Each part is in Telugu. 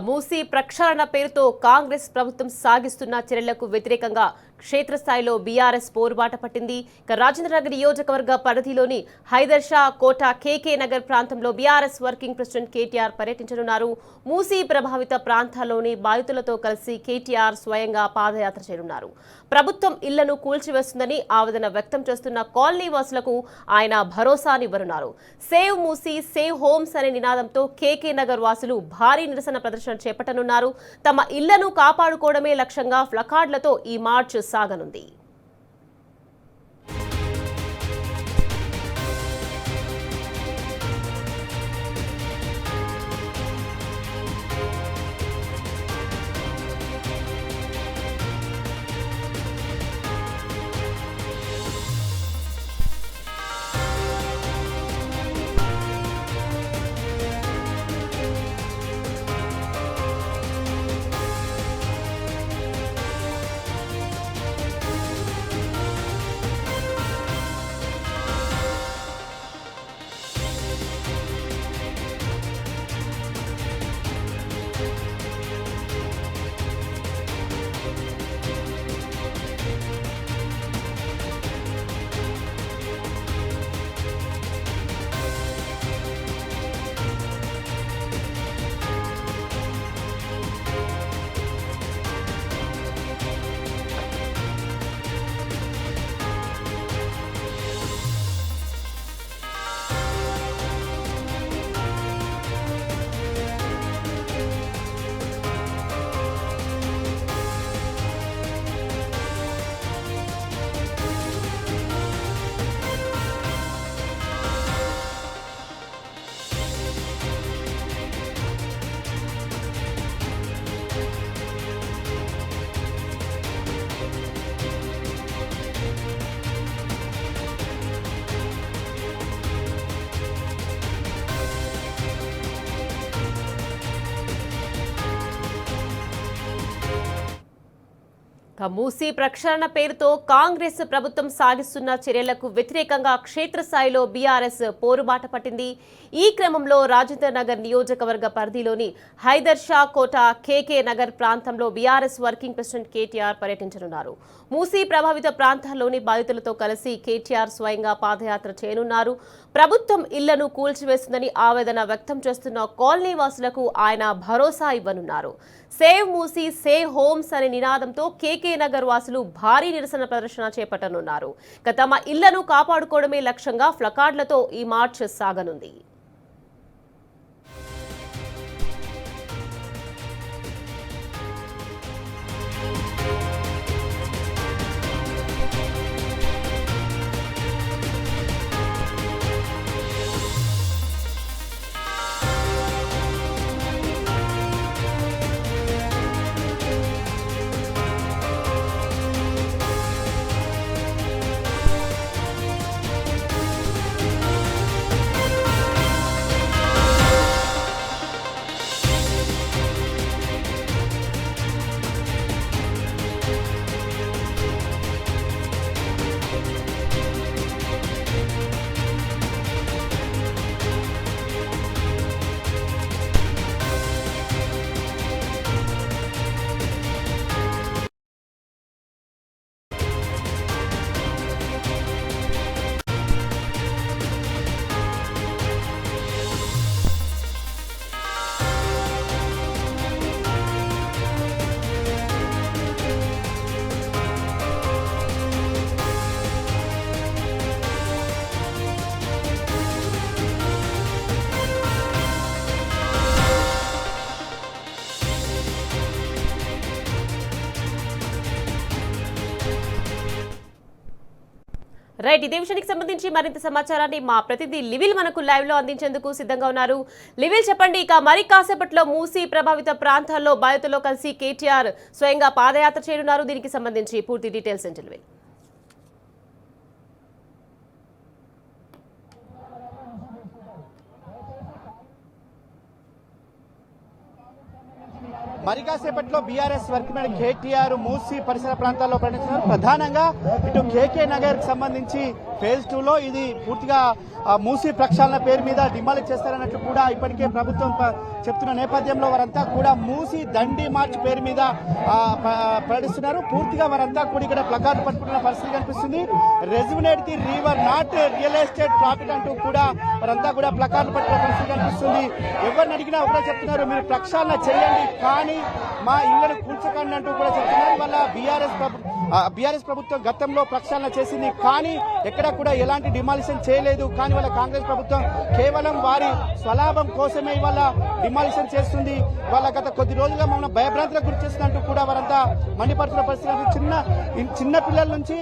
మూసీ ప్రక్షాళన పేరుతో కాంగ్రెస్ ప్రభుత్వం సాగిస్తున్న చర్యలకు వ్యతిరేకంగా క్షేత్రస్థాయిలో బీఆర్ఎస్ పోరుబాట పట్టింది. రాజేంద్రనగర్ నియోజకవర్గ పరిధిలోని హైదర్ షా కోట కేకే నగర్ ప్రాంతంలో బీఆర్ఎస్ వర్కింగ్ ప్రెసిడెంట్ కేటీఆర్ పర్యటించనున్నారు. మూసీ ప్రభావిత ప్రాంతాల్లోని బాధితులతో కలిసి కేటీఆర్ స్వయంగా పాదయాత్ర చేయనున్నారు. ప్రభుత్వం ఇళ్లను కూల్చివేస్తుందని ఆవేదన వ్యక్తం చేస్తున్న కాలనీ వాసులకు ఆయన భరోసానివ్వనున్నారు. సేవ్ మూసీ సేవ్ హోమ్స్ అనే నినాదంతో కేకే నగర్ వాసులు భారీ నిరసన ప్రదర్శన చేపట్టనున్నారు. తమ ఇళ్లను కాపాడుకోవడమే లక్ష్యంగా ప్లకార్డులతో ఈ మార్చ్ సాగనుంది. మూసీ ప్రక్షాళన పేరుతో కాంగ్రెస్ ప్రభుత్వం సాగిస్తున్న చర్యలకు వ్యతిరేకంగా క్షేత్రస్థాయిలో బీఆర్ఎస్ పోరుబాట పట్టింది. ఈ క్రమంలో రాజేంద్రనగర్ నియోజకవర్గ పరిధిలోని హైదర్ షా కోట కేకే నగర్ ప్రాంతంలో బీఆర్ఎస్ వర్కింగ్ ప్రెసిడెంట్ కేటీఆర్ పర్యటించనున్నారు. మూసీ ప్రభావిత ప్రాంతాల్లోని బాధితులతో కలిసి కేటీఆర్ స్వయంగా పాదయాత్ర చేయనున్నారు. ప్రభుత్వం ఇళ్లను కూల్చివేస్తుందని ఆవేదన వ్యక్తం చేస్తున్న కాలనీ వాసులకు ఆయన భరోసా ఇవ్వనున్నారు. సేవ్ మూసీ సేవ్ హోమ్స్ అనే నినాదంతో కేకే నగర్ వాసులు భారీ నిరసన ప్రదర్శన చేపట్టనున్నారు. తమ ఇళ్లను కాపాడుకోవడమే లక్ష్యంగా ప్లకార్డులతో ఈ మార్చ్ సాగనుంది. రైట్, ఇదే విషయానికి సంబంధించి మరింత సమాచారాన్ని మా ప్రతినిధి లివిల్ మనకు లైవ్ లో అందించేందుకు సిద్ధంగా ఉన్నారు. లివిల్, చెప్పండి, ఇక మరి కాసేపట్లో మూసీ ప్రభావిత ప్రాంతాల్లో బాధితుల్లో కలిసి కేటీఆర్ స్వయంగా పాదయాత్ర చేయనున్నారు. దీనికి సంబంధించి పూర్తి డీటెయిల్స్ ఏంటి లివిల్? మరి కాసేపట్లో బీఆర్ఎస్ వర్కింగ్ కేటీఆర్ మూసీ పరిసర ప్రాంతాల్లో పర్యటిస్తున్నారు. ప్రధానంగా ఇటు కేకే నగర్ కి సంబంధించి ఫేజ్ 2 లో ఇది పూర్తిగా మూసీ ప్రక్షాళన పేరు మీద డిమాలిష్ చేస్తారన్నట్లు కూడా ఇప్పటికే ప్రభుత్వం చెప్తున్న నేపథ్యంలో వారంతా కూడా మూసీ దండి మార్చ్ పేరు మీద ప్రకటిస్తున్నారు. పూర్తిగా వారంతా కూడా ఇక్కడ ప్లకార్డు పట్టుకున్న పరిస్థితి కనిపిస్తుంది. Rejuvenate the river not real estate profit అంటూ కూడా వారంతా కూడా ప్లకార్డు పట్టుకున్న పరిస్థితి కనిపిస్తుంది. ఎవరిని అడిగినా ఒకటే చెప్తున్నారు, మీరు ప్రక్షాళన చేయండి కానీ మా ఇళ్లను కూల్చకండి అంటూ కూడా చెప్తున్నారు. వల్ల బీఆర్ఎస్ ప్రభుత్వం గతంలో ప్రక్షాళన చేసింది కానీ ఎక్కడ కూడా ఎలాంటి డిమాలిషన్ చేయలేదు. కానీ వాళ్ళ కాంగ్రెస్ ప్రభుత్వం కేవలం వారి స్వలాభం కోసమే ఇవాళ డిమాలిషన్ చేస్తుంది. వాళ్ళ గత కొద్ది రోజులుగా మనం భయభ్రాంతులకు గురి చేస్తున్నట్టు కూడా వారంతా మండిపడుతున్న పరిస్థితి. చిన్న పిల్లల నుంచి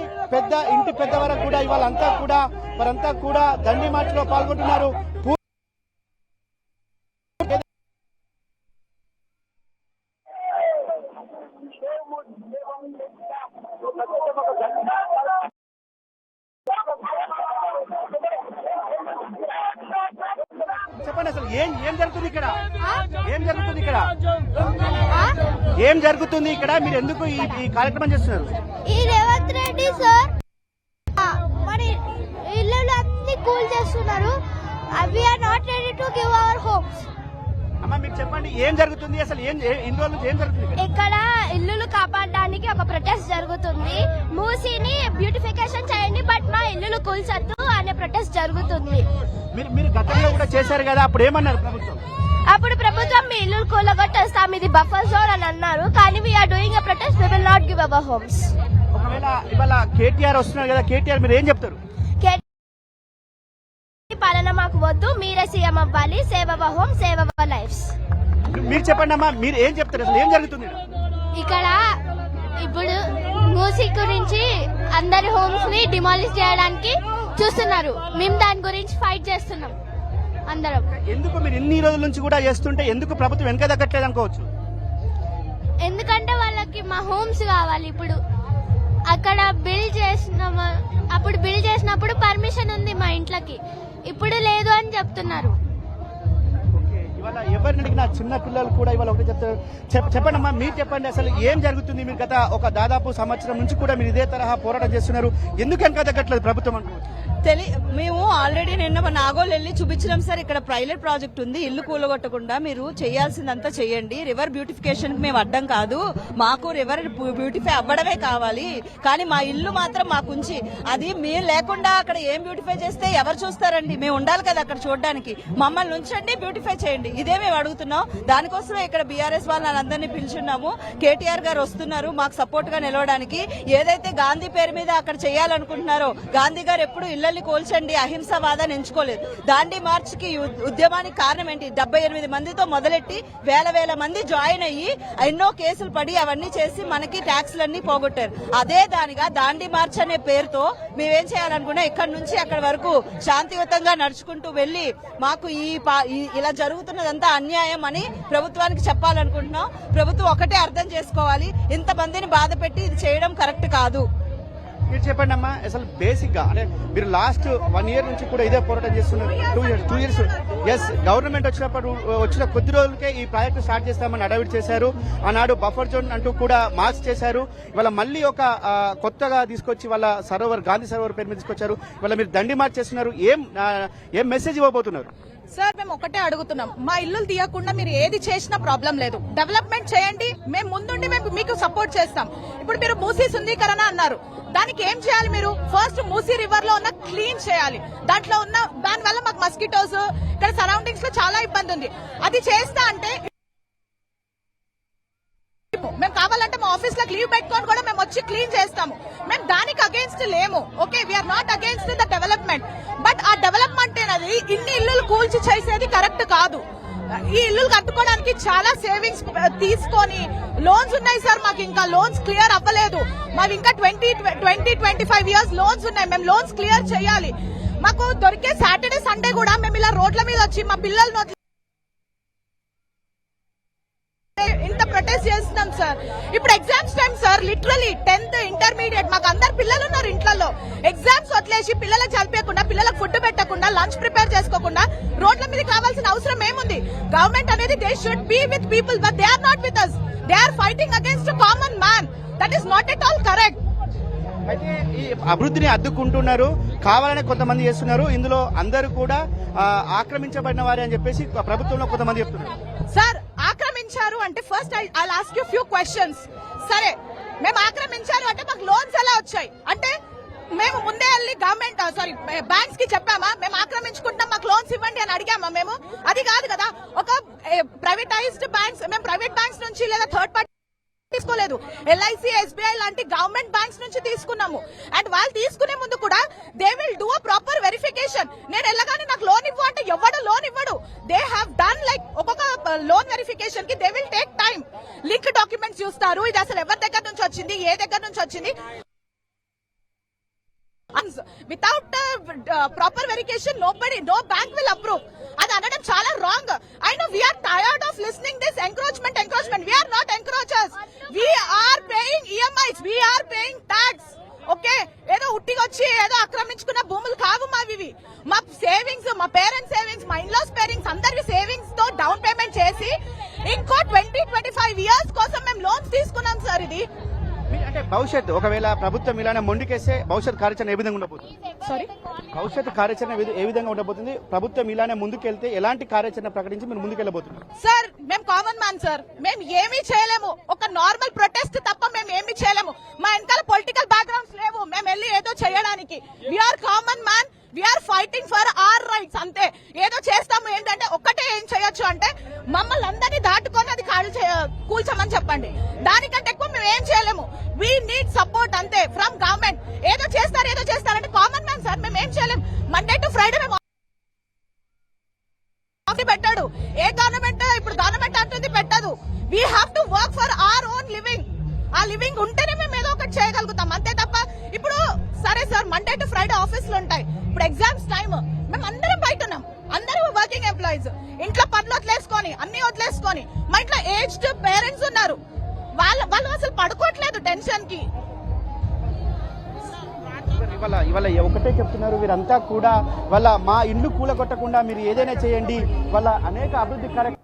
ఇంటి పెద్ద వరకు కూడా ఇవాళ అంతా కూడా వారంతా కూడా దండి మార్చిలో పాల్గొంటున్నారు. చెప్పండి, అసలు ఏం జరుగుతుంది ఇక్కడ? ఏం జరుగుతుంది ఇక్కడ? మీరు ఎందుకు ఈ కార్యక్రమం చేస్తున్నారు? ఈ రేవంత్ రెడ్డి సార్ మరి ఇల్లు అన్ని కూల్ చేస్తున్నారు. We are not ready to give our homes. అమ్మా మీరు చెప్పండి, ఏం జరుగుతుంది అసలు? ఇన్ని రోజుల నుంచి ఏం జరుగుతుంది ఇక్కడ? ఇల్లులు కాపాడడానికి ఒక ప్రొటెస్ట్ జరుగుతుంది. మూసీని బ్యూటిఫికేషన్ చేయండి బట్ మా ఇల్లులు కూల్చొద్దు అనే ప్రొటెస్ట్ జరుగుతుంది. మీరు గతంలో కూడా చేశారు కదా, అప్పుడు ఏమన్నారు ప్రభుత్వం? అప్పుడు ప్రభుత్వం మీ ఇల్లు కూలగొట్టేస్తాం, ఇది బఫర్ జోన్ అని అన్నారు. కానీ we're doing a protest, we will not give our homes. ఒకవేళ ఇవాళ కేటీఆర్ వస్తున్నారు కదా, కేటీఆర్ మీరు ఏం చెప్తారు? పాలన మాకు వద్దు, మీరే సీఎం అవ్వాలి, save our home, save our lives. మీరు చెప్పండి అమ్మా, మీరు ఏం చెప్తారు? అసలు ఏం జరుగుతుంది ఇక్కడ? ఇప్పుడు మూసీ గురించి అందరి హోమ్స్ ని డిమాలిష్ చేయడానికి చూస్తున్నారు. మేము దాని గురించి ఫైట్ చేస్తున్నాం అందరం. ఎందుకు మీరు ఇన్ని రోజుల నుంచి కూడా చేస్తుంటే ఎందుకు ప్రభుత్వం వెనక తగ్గట్లేదు అనుకోవచ్చు? ఎందుకంటే వాళ్ళకి మా హోమ్స్ కావాలి. ఇప్పుడు అక్కడ బిల్డ్ చేసినప్పుడు పర్మిషన్ ఉంది మా ఇంట్లోకి, ఇప్పుడు లేదు అని చెప్తున్నారు. ఇవాళ ఎవరిని అడిగినా చిన్న పిల్లలు కూడా ఇవాళ ఒకటి చెప్తారు. చెప్పండి అమ్మా, మీరు చెప్పండి అసలు ఏం జరుగుతుంది? మీరు గత ఒక దాదాపు సంవత్సరం నుంచి కూడా మీరు ఇదే తరహా పోరాటం చేస్తున్నారు, ఎందుకు వెనక తగ్గట్లేదు ప్రభుత్వం అనుకోవచ్చు? మేము ఆల్రెడీ నిన్న నాగోల్ వెళ్ళి చూపించినాం సార్. ఇక్కడ పైలట్ ప్రాజెక్ట్ ఉంది, ఇల్లు కూలగొట్టకుండా మీరు చేయాల్సిందంతా చేయండి. రివర్ బ్యూటిఫికేషన్ మేము అడ్డం కాదు, మాకు రివర్ బ్యూటిఫై అవ్వడమే కావాలి. కానీ మా ఇల్లు మాత్రం మాకుంచి, అది మీరు లేకుండా అక్కడ ఏం బ్యూటిఫై చేస్తే ఎవరు చూస్తారండి? మేము ఉండాలి కదా అక్కడ చూడడానికి. మమ్మల్ని ఉంచండి, బ్యూటిఫై చేయండి, ఇదే మేము అడుగుతున్నాం. దానికోసమే ఇక్కడ బీఆర్ఎస్ వాళ్ళందరినీ పిలుచున్నాము. కేటీఆర్ గారు వస్తున్నారు మాకు సపోర్ట్ గా నిలవడానికి. ఏదైతే గాంధీ పేరు మీద అక్కడ చేయాలనుకుంటున్నారో, గాంధీ గారు ఎప్పుడు ఇళ్లని కోల్చండి అహింసావాదాన్ని ఎంచుకోలేదు. దాండి మార్చ్ కి ఉద్యమానికి కారణం ఏంటి? 78 మందితో మొదలెట్టి వేల మంది జాయిన్ అయ్యి ఎన్నో కేసులు పడి అవన్నీ చేసి మనకి ట్యాక్స్లన్నీ పోగొట్టారు. అదే దానిగా దాండి మార్చ్ అనే పేరుతో మేమేం చేయాలనుకున్నా, ఇక్కడ నుంచి అక్కడ వరకు శాంతియుతంగా నడుచుకుంటూ వెళ్లి మాకు ఇలా జరుగుతున్నదంతా అన్యాయం అని ప్రభుత్వానికి చెప్పాలనుకుంటున్నాం. ప్రభుత్వం ఒకటే అర్థం చేసుకోవాలి, ఇంతమందిని బాధ పెట్టి ఇది చేయడం కరెక్ట్ కాదు. మీరు చెప్పండి అమ్మా, అసలు బేసిక్ గా అంటే మీరు లాస్ట్ 1 year నుంచి కూడా ఇదే పోరాటం చేస్తున్నారు. 2 years ఎస్ గవర్నమెంట్ వచ్చిన కొద్ది రోజులకే ఈ ప్రాజెక్టు స్టార్ట్ చేస్తామని అడవిడి చేశారు. ఆనాడు బఫర్ జోన్ అంటూ కూడా మార్క్స్ చేశారు. ఇవాళ మళ్ళీ ఒక కొత్తగా తీసుకొచ్చి వాళ్ళ సరోవర్, గాంధీ సరోవర్ పేరు మీద తీసుకొచ్చారు. ఇవాళ మీరు దండి మార్చ్ చేస్తున్నారు, ఏం మెసేజ్ ఇవ్వబోతున్నారు? సార్ మేము ఒకటే అడుగుతున్నాం, మా ఇల్లు తీయకుండా మీరు ఏది చేసినా ప్రాబ్లం లేదు, డెవలప్మెంట్ చేయండి, మేము ముందుండి మేము మీకు సపోర్ట్ చేస్తాం. ఇప్పుడు మీరు మూసీ శుద్ధీకరణ అన్నారు, దానికి ఏం చేయాలి? మీరు ఫస్ట్ మూసీ రివర్ లో ఉన్న క్లీన్ చేయాలి. దాంట్లో ఉన్న దానివల్ల మాకు మస్కిటోస్ ఇక్కడ సరౌండింగ్స్ లో చాలా ఇబ్బంది ఉంది. అది చేస్తా అంటే మేము కావాలంటే మా ఆఫీస్ లో లీవ్ పెట్టుకొని కూడా మేము వచ్చి క్లీన్ చేస్తాము. మేము దానికి అగేన్స్ట్ లేము. Okay, we're not against the development, but ఆ డెవలప్మెంట్ అనేది ఇన్ని ఇల్లులు కూల్చి చేసేది కరెక్ట్ కాదు. ఈ ఇల్లు కట్టుకోవడానికి చాలా సేవింగ్స్ తీసుకొని లోన్స్ ఉన్నాయి సార్. మాకు ఇంకా లోన్స్ క్లియర్ అవ్వలేదు. మాకు ఇంకా 20-25 years లోన్స్ ఉన్నాయి. మేము లోన్స్ క్లియర్ చేయాలి. మాకు దొరికే సాటర్డే సండే కూడా మేము ఇలా రోడ్ల మీద వచ్చి మా పిల్లలను ఇంత ప్రొటెక్ట్ ఫేస్ చేస్తున్నాం సార్. ఇప్పుడు exams time sir, literally 10th intermediate మాకు అందరు పిల్లలు ఉన్నారు ఇంట్లో. ఎగ్జామ్స్ వదిలేసి పిల్లలకు చదివేయకుండా, పిల్లలకు ఫుడ్ పెట్టకుండా, లంచ్ ప్రిపేర్ చేసుకోకుండా రోడ్ల మీద కావాల్సిన అవసరం ఏముంది? గవర్నమెంట్ అనేది they should be with people, but they are not with us. They are fighting against common man. That is not at all correct. అయితే ఈ అభివృద్ధిని అడ్డుకుంటున్నారు, కావాలనే కొంతమంది చేస్తున్నారు. ఇందులో అందరూ కూడా ఆక్రమించబడిన వారే అని చెప్పేసి ప్రభుత్వంలో కొంతమంది చెప్తున్నారు. సార్ ఆక్రమించారు అంటే first I ask you few questions. సరే, మేము ఆక్రమించారు అంటే మాకు లోన్స్ ఎలా వచ్చాయి అంటే మేము ముందే వెళ్ళి గవర్నమెంట్ బ్యాంక్స్ కి చెప్పామా మేము ఆక్రమించుకుంటాం మాకు లోన్స్ ఇవ్వండి అని అడిగామా? మేము అది కాదు కదా. ఒక ప్రైవేటైజ్డ్ బ్యాంక్స్, మేము ప్రైవేట్ బ్యాంక్స్ నుంచి లేదా థర్డ్ పార్టీ తీసుకోలేదు, ఎల్ఐసి, ఎస్బీఐ లాంటి గవర్నమెంట్ బ్యాంక్స్ నుంచి తీసుకున్నాము. అండ్ వాళ్ళు తీసుకునే ముందు కూడా they will do a proper verification. నేను వెళ్ళగానే నాకు లోన్ ఇవ్వు అంటే ఎవడు లోన్ ఇవ్వడు. దే హ్యావ్ డన్ లైక్ ఒక్కొక్క లోన్ వెరిఫికేషన్ కి they will take time. Link documents చూస్తారు, ఇది అసలు ఎవరి దగ్గర నుంచి వచ్చింది, ఏ దగ్గర నుంచి వచ్చింది. Without proper verification no bank will approve. అది అనడం చాలా wrong. I know we are tired of listening this encroachment. We are not encroachers. We are paying EMIs. We are paying tax. Okay, ఏదో ఉట్టిగా వచ్చి ఏదో ఆక్రమించుకున్న భూములు కావు మావి. మా సేవింగ్స్, మా పేరెంట్స్ సేవింగ్స్, మా ఇన్లాస్ పేరెంట్స్ అందరి సేవింగ్స్ తో డౌన్ పేమెంట్ చేసి ఇంకో 20-25 ఇయర్స్ కోసం మేము లోన్స్ తీసుకున్నాం సార్. ఇది అంటే భవిష్యత్తు ఒకవేళ ప్రభుత్వం ఇలానే మొండికేస్తే భవిష్యత్ కార్యాచరణ ఏ విధంగా ఉండబోతుంది? సారీ, భవిష్యత్తు కార్యాచరణ ఏ విధంగా ఉండబోతుంది? ప్రభుత్వం ఇలానే ముందుకెళ్తే ఎలాంటి కార్యాచరణ ప్రకటించి మీరు ముందుకెళ్లబోతున్నారు? సార్ మేము కామన్ మ్యాన్ సార్, మేము ఏమీ చేయలేము. ఒక నార్మల్ ప్రొటెస్ట్ తప్ప మేము ఏమీ చేయలేము. మా వెనకాల పొలిటికల్ బ్యాక్గ్రౌండ్స్ లేవు మేము వెళ్ళి ఏదో చేయడానికి. We're common man, we're fighting for our rights అంతే. ఏదో చేస్తాము ఏంటంటే ఒక్కటే ఏం చేయొచ్చు అంటే మమ్మల్ని అందరినీ దాటుకొని అది కూల్చమని చెప్పండి. దానికంటే ఎక్కువ మేము ఏం చేయలేము. వీ నీడ్ సపోర్ట్ అంతే ఫ్రమ్ గవర్నమెంట్. ఏదో చేస్తారంటే కామన్ మ్యాన్ సార్ మేము ఏం చేయలేము. మండే టు ఫ్రైడే మేము పెట్టాడు ఏ గవర్నమెంట్. ఇప్పుడు గవర్నమెంట్ అంటుంది పెట్టదు. We have to work for our own living. ఆ లివింగ్ ఉంటేనే మేము ఏదో ఒకటి చేయగలుగుతాం అంతే తప్ప. ఇప్పుడు సరే సార్, మండే టు ఫ్రైడే ఆఫీసులు ఉంటాయి. ఇప్పుడు ఎగ్జామ్స్ టైమ్ మేము అందరం బయట ఉన్నాం, అందరూ వర్కింగ్ ఎంప్లాయీస్. ఇంట్లో పనులు వదిలేసుకొని అన్ని వదిలేసుకొని మా ఇంట్లో ఏజ్డ్ పేరెంట్స్ ఉన్నారు. వాళ్ళు అసలు పడుకోవట్లేదు టెన్షన్ కి. ఇవాళ ఒకటే చెప్తున్నారు వీరంతా కూడా, వాళ్ళ మా ఇల్లు కూలగొట్టకుండా మీరు ఏదైనా చేయండి, వాళ్ళ అనేక అభివృద్ధి కార్యక్రమాలు